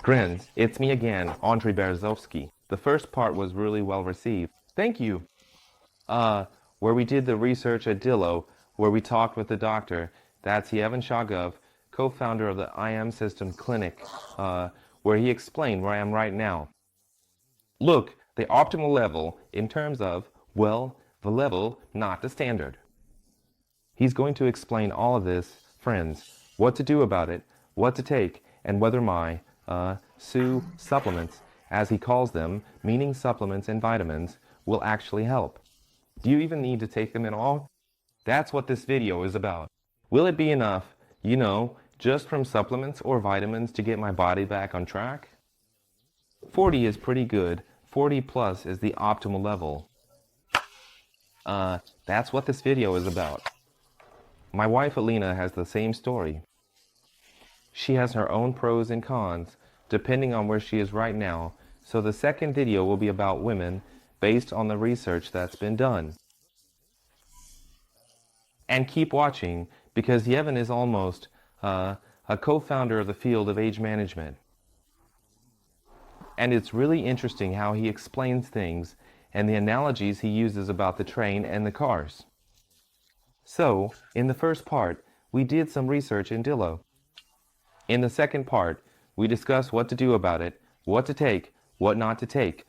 Friends, it's me again, Andrei Berezovsky. The first part was really well received. Thank you. Where we did the research at Dillo, where we talked with the doctor. That's Yevhen Shagov, co-founder of the IM System Clinic, where he explained where I am right now. Look, the optimal level in terms of, well, the level, not the standard. He's going to explain all of this, friends, what to do about it, what to take, and whether my supplements, as he calls them, meaning supplements and vitamins, will actually help. Do you even need to take them at all? That's what this video is about. Will it be enough, just from supplements or vitamins to get my body back on track? 40 is pretty good. 40 plus is the optimal level. That's what this video is about. My wife Alina has the same story. She has her own pros and cons, depending on where she is right now, so the second video will be about women based on the research that's been done. And keep watching, because Yevhen is almost a co-founder of the field of age management. And it's really interesting how he explains things and the analogies he uses about the train and the cars. So, in the first part, we did some research in Dillo. In the second part, we discussed what to do about it, what to take, what not to take,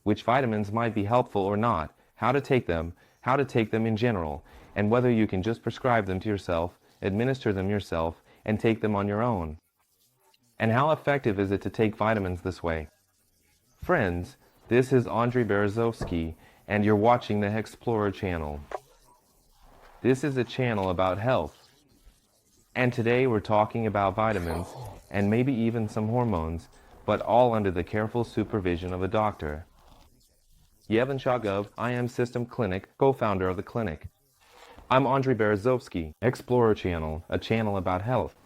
which vitamins might be helpful or not, how to take them in general, and whether you can just prescribe them to yourself, administer them yourself, and take them on your own. And how effective is it to take vitamins this way? Friends, this is Andrei Berezovsky, and you're watching the Explorer channel. This is a channel about health. And today we're talking about vitamins, and maybe even some hormones, but all under the careful supervision of a doctor. Yevhen Shagov, IM System Clinic, co-founder of the clinic. I'm Andrei Berezovsky, Explorer Channel, a channel about health.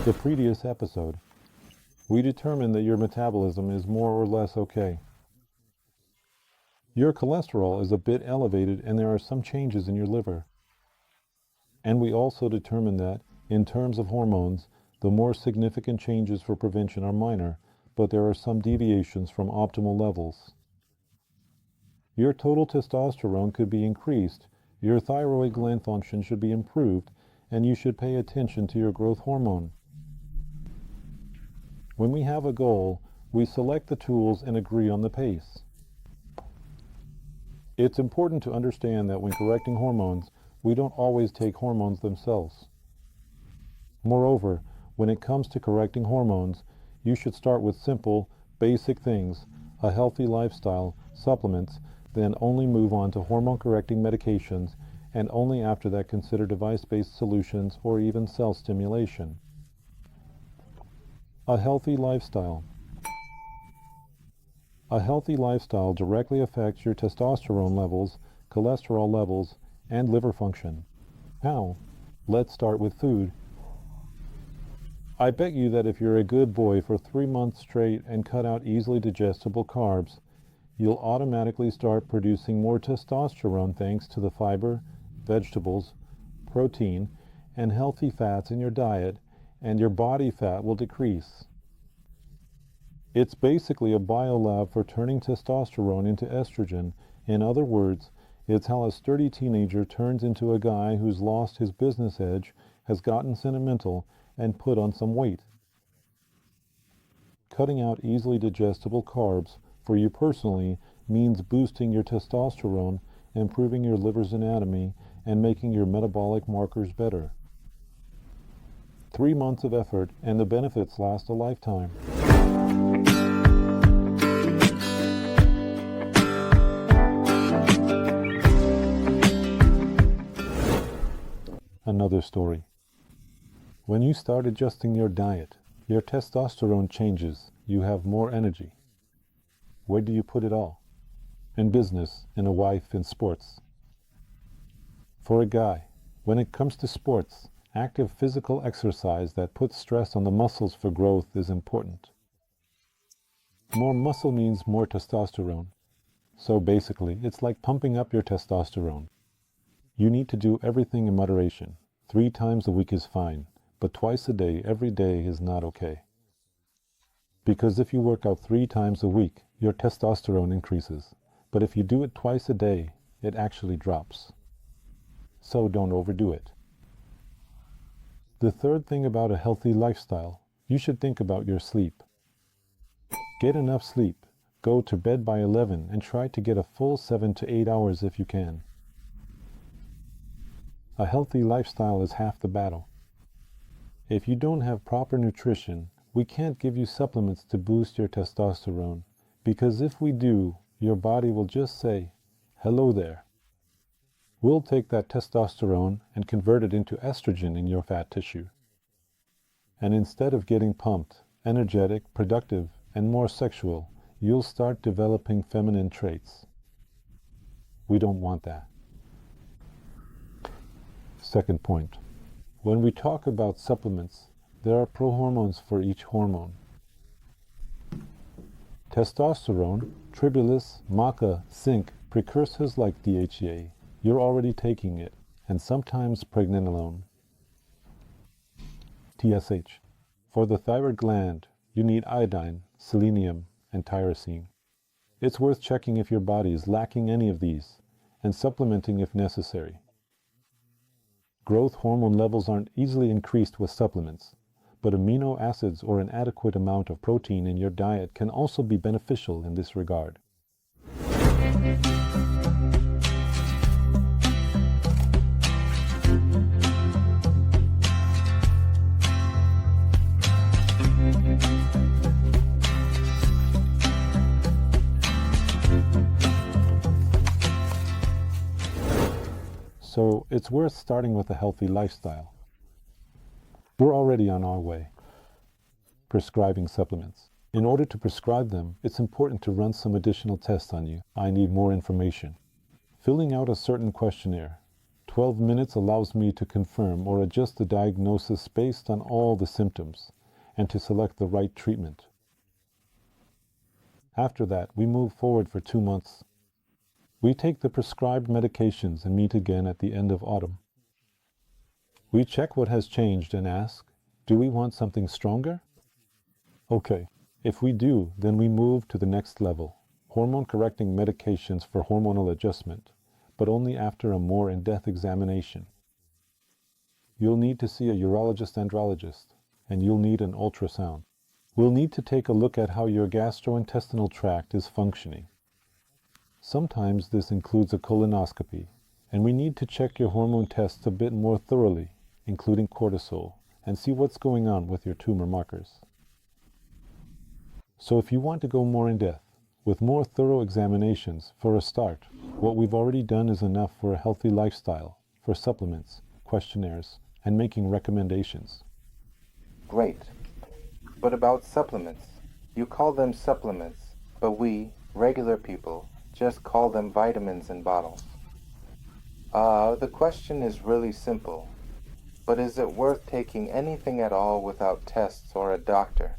The previous episode, we determined that your metabolism is more or less okay. Your cholesterol is a bit elevated and there are some changes in your liver. And we also determined that, in terms of hormones, the more significant changes for prevention are minor, but there are some deviations from optimal levels. Your total testosterone could be increased, your thyroid gland function should be improved, and you should pay attention to your growth hormone. When we have a goal, we select the tools and agree on the pace. It's important to understand that when correcting hormones, we don't always take hormones themselves. Moreover, when it comes to correcting hormones, you should start with simple, basic things, a healthy lifestyle, supplements, then only move on to hormone-correcting medications, and only after that consider device-based solutions or even cell stimulation. A healthy lifestyle. A healthy lifestyle directly affects your testosterone levels, cholesterol levels, and liver function. How? Let's start with food. I bet you that if you're a good boy for 3 months straight and cut out easily digestible carbs, you'll automatically start producing more testosterone thanks to the fiber, vegetables, protein, and healthy fats in your diet, and your body fat will decrease. It's basically a biolab for turning testosterone into estrogen. In other words, it's how a sturdy teenager turns into a guy who's lost his business edge, has gotten sentimental, and put on some weight. Cutting out easily digestible carbs, for you personally, means boosting your testosterone, improving your liver's anatomy, and making your metabolic markers better. 3 months of effort, and the benefits last a lifetime. Another story. When you start adjusting your diet, your testosterone changes, you have more energy. Where do you put it all? In business, in a wife, in sports. For a guy, when it comes to sports, active physical exercise that puts stress on the muscles for growth is important. More muscle means more testosterone. So basically, it's like pumping up your testosterone. You need to do everything in moderation. 3 times a week is fine, but twice a day, every day is not okay. Because if you work out 3 times a week, your testosterone increases. But if you do it twice a day, it actually drops. So don't overdo it. The third thing about a healthy lifestyle, you should think about your sleep. Get enough sleep. Go to bed by 11 and try to get a full 7 to 8 hours if you can. A healthy lifestyle is half the battle. If you don't have proper nutrition, we can't give you supplements to boost your testosterone, because if we do, your body will just say, "Hello there." We'll take that testosterone and convert it into estrogen in your fat tissue. And instead of getting pumped, energetic, productive, and more sexual, you'll start developing feminine traits. We don't want that. Second point. When we talk about supplements, there are prohormones for each hormone. Testosterone, tribulus, maca, zinc, precursors like DHEA. You're already taking it, and sometimes pregnenolone. TSH. For the thyroid gland, you need iodine, selenium, and tyrosine. It's worth checking if your body is lacking any of these, and supplementing if necessary. Growth hormone levels aren't easily increased with supplements, but amino acids or an adequate amount of protein in your diet can also be beneficial in this regard. So it's worth starting with a healthy lifestyle. We're already on our way. Prescribing supplements. In order to prescribe them, it's important to run some additional tests on you. I need more information. Filling out a certain questionnaire. 12 minutes allows me to confirm or adjust the diagnosis based on all the symptoms and to select the right treatment. After that, we move forward for 2 months. We take the prescribed medications and meet again at the end of autumn. We check what has changed and ask, do we want something stronger? Okay, if we do, then we move to the next level, hormone-correcting medications for hormonal adjustment, but only after a more in-depth examination. You'll need to see a urologist-andrologist, and you'll need an ultrasound. We'll need to take a look at how your gastrointestinal tract is functioning. Sometimes this includes a colonoscopy, and we need to check your hormone tests a bit more thoroughly, including cortisol, and see what's going on with your tumor markers. So if you want to go more in depth, with more thorough examinations, for a start, what we've already done is enough for a healthy lifestyle, for supplements, questionnaires, and making recommendations. Great. But about supplements? You call them supplements, but we, regular people, just call them vitamins in bottles. The question is really simple. But is it worth taking anything at all without tests or a doctor?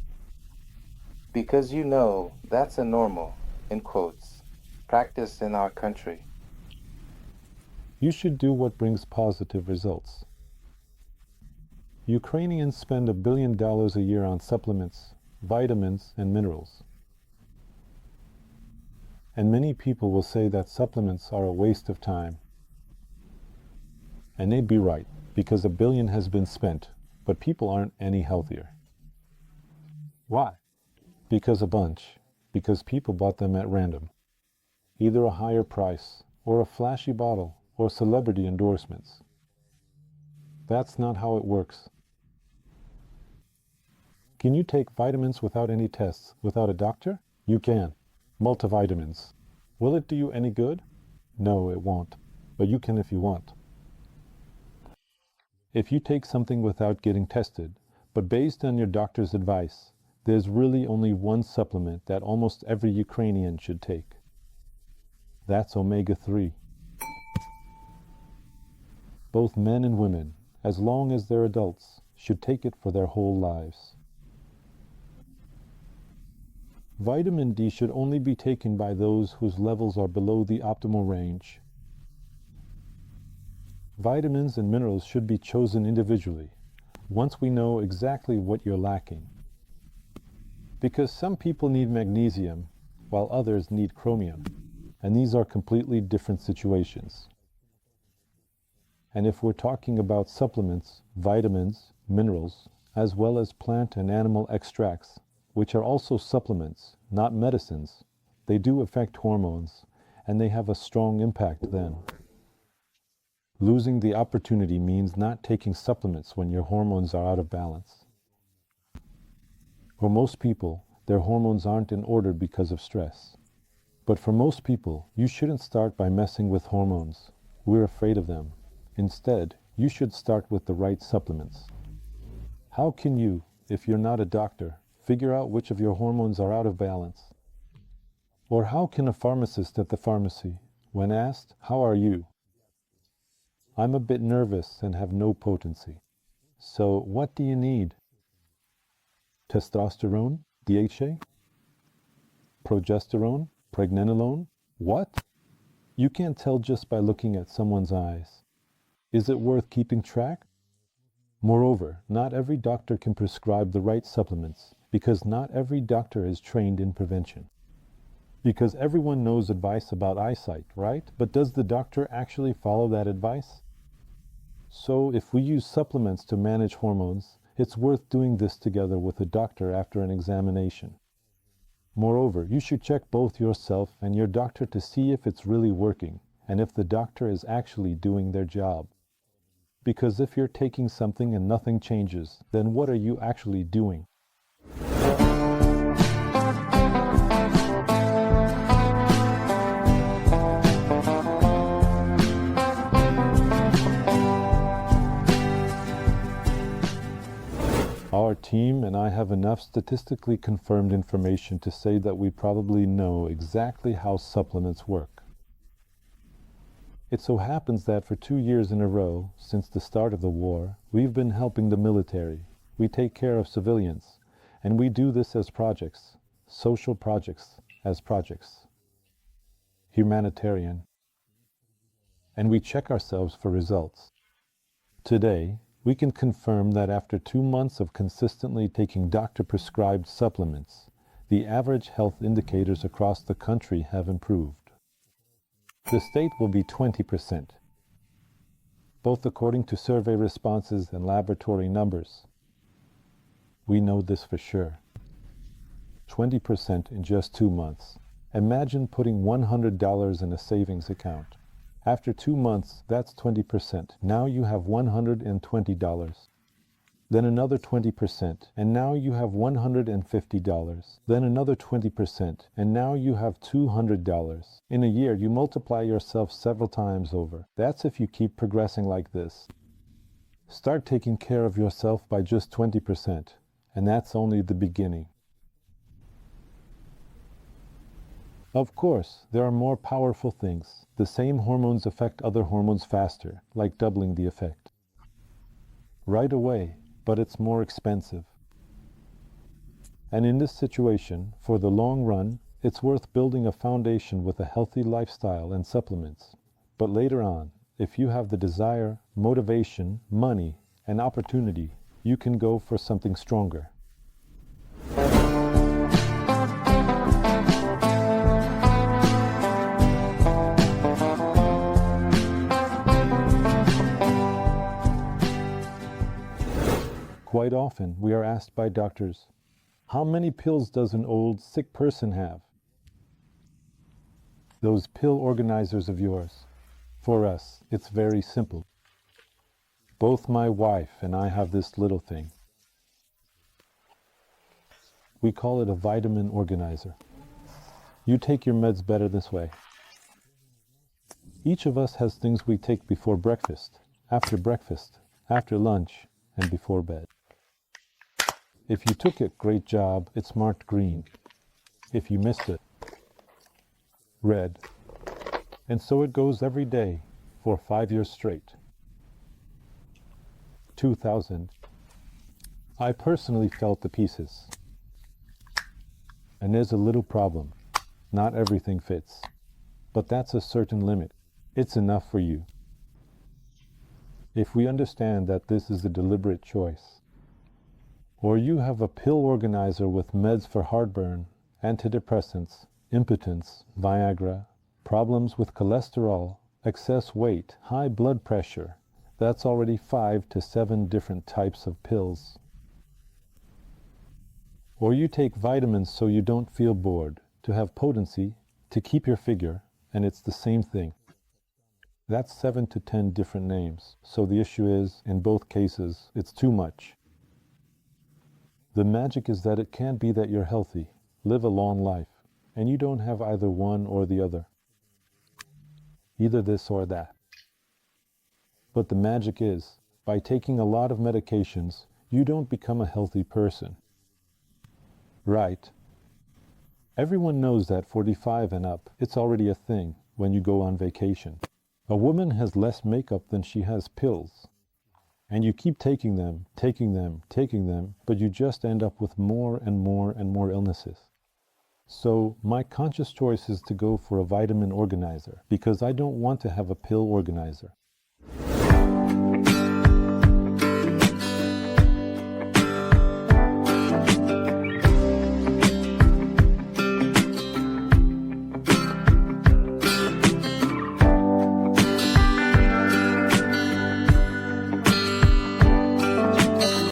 Because you know, that's a normal, in quotes, practice in our country. You should do what brings positive results. Ukrainians spend $1 billion a year on supplements, vitamins, and minerals. And many people will say that supplements are a waste of time. And they'd be right, because $1 billion has been spent, but people aren't any healthier. Why? Because a bunch. Because people bought them at random. Either a higher price, or a flashy bottle, or celebrity endorsements. That's not how it works. Can you take vitamins without any tests, without a doctor? You can. Multivitamins. Will it do you any good? No, it won't. But you can if you want. If you take something without getting tested, but based on your doctor's advice, there's really only one supplement that almost every Ukrainian should take. That's omega-3. Both men and women, as long as they're adults, should take it for their whole lives. Vitamin D should only be taken by those whose levels are below the optimal range. Vitamins and minerals should be chosen individually, once we know exactly what you're lacking. Because some people need magnesium, while others need chromium, and these are completely different situations. And if we're talking about supplements, vitamins, minerals, as well as plant and animal extracts, which are also supplements, not medicines, they do affect hormones, and they have a strong impact then. Losing the opportunity means not taking supplements when your hormones are out of balance. For most people, their hormones aren't in order because of stress. But for most people, you shouldn't start by messing with hormones. We're afraid of them. Instead, you should start with the right supplements. How can you, if you're not a doctor, figure out which of your hormones are out of balance? Or how can a pharmacist at the pharmacy, when asked, "How are you?" "I'm a bit nervous and have no potency." So what do you need? Testosterone? DHA? Progesterone? Pregnenolone? What? You can't tell just by looking at someone's eyes. Is it worth keeping track? Moreover, not every doctor can prescribe the right supplements because not every doctor is trained in prevention. Because everyone knows advice about eyesight, right? But does the doctor actually follow that advice? So if we use supplements to manage hormones, it's worth doing this together with a doctor after an examination. Moreover, you should check both yourself and your doctor to see if it's really working and if the doctor is actually doing their job. Because if you're taking something and nothing changes, then what are you actually doing? Our team and I have enough statistically confirmed information to say that we probably know exactly how supplements work. It so happens that for 2 years in a row, since the start of the war, we've been helping the military. We take care of civilians, and we do this as projects, social projects as projects, humanitarian, and we check ourselves for results. Today, we can confirm that after 2 months of consistently taking doctor-prescribed supplements, the average health indicators across the country have improved. The state will be 20%, both according to survey responses and laboratory numbers. We know this for sure. 20% in just 2 months. Imagine putting $100 in a savings account. After 2 months, that's 20%. Now you have $120. Then another 20%, and now you have $150. Then another 20%, and now you have $200. In a year, you multiply yourself several times over. That's if you keep progressing like this. Start taking care of yourself by just 20%, and that's only the beginning. Of course, there are more powerful things. The same hormones affect other hormones faster, like doubling the effect. Right away, but it's more expensive. And in this situation, for the long run, it's worth building a foundation with a healthy lifestyle and supplements. But later on, if you have the desire, motivation, money, and opportunity, you can go for something stronger. Quite often, we are asked by doctors, "How many pills does an old, sick person have?" Those pill organizers of yours. For us, it's very simple. Both my wife and I have this little thing. We call it a vitamin organizer. You take your meds better this way. Each of us has things we take before breakfast, after lunch, and before bed. If you took it, great job, it's marked green. If you missed it, red. And so it goes every day for 5 years straight. 2000. I personally felt the pieces. And there's a little problem. Not everything fits. But that's a certain limit. It's enough for you. If we understand that this is a deliberate choice, or you have a pill organizer with meds for heartburn, antidepressants, impotence, Viagra, problems with cholesterol, excess weight, high blood pressure, that's already 5 to 7 different types of pills. Or you take vitamins so you don't feel bored, to have potency, to keep your figure, and it's the same thing. That's 7 to 10 different names, so the issue is, in both cases, it's too much. The magic is that it can't be that you're healthy, live a long life, and you don't have either one or the other. Either this or that. But the magic is, by taking a lot of medications, you don't become a healthy person. Right. Everyone knows that 45 and up, it's already a thing when you go on vacation. A woman has less makeup than she has pills. And you keep taking them, but you just end up with more and more and more illnesses. So my conscious choice is to go for a vitamin organizer, because I don't want to have a pill organizer.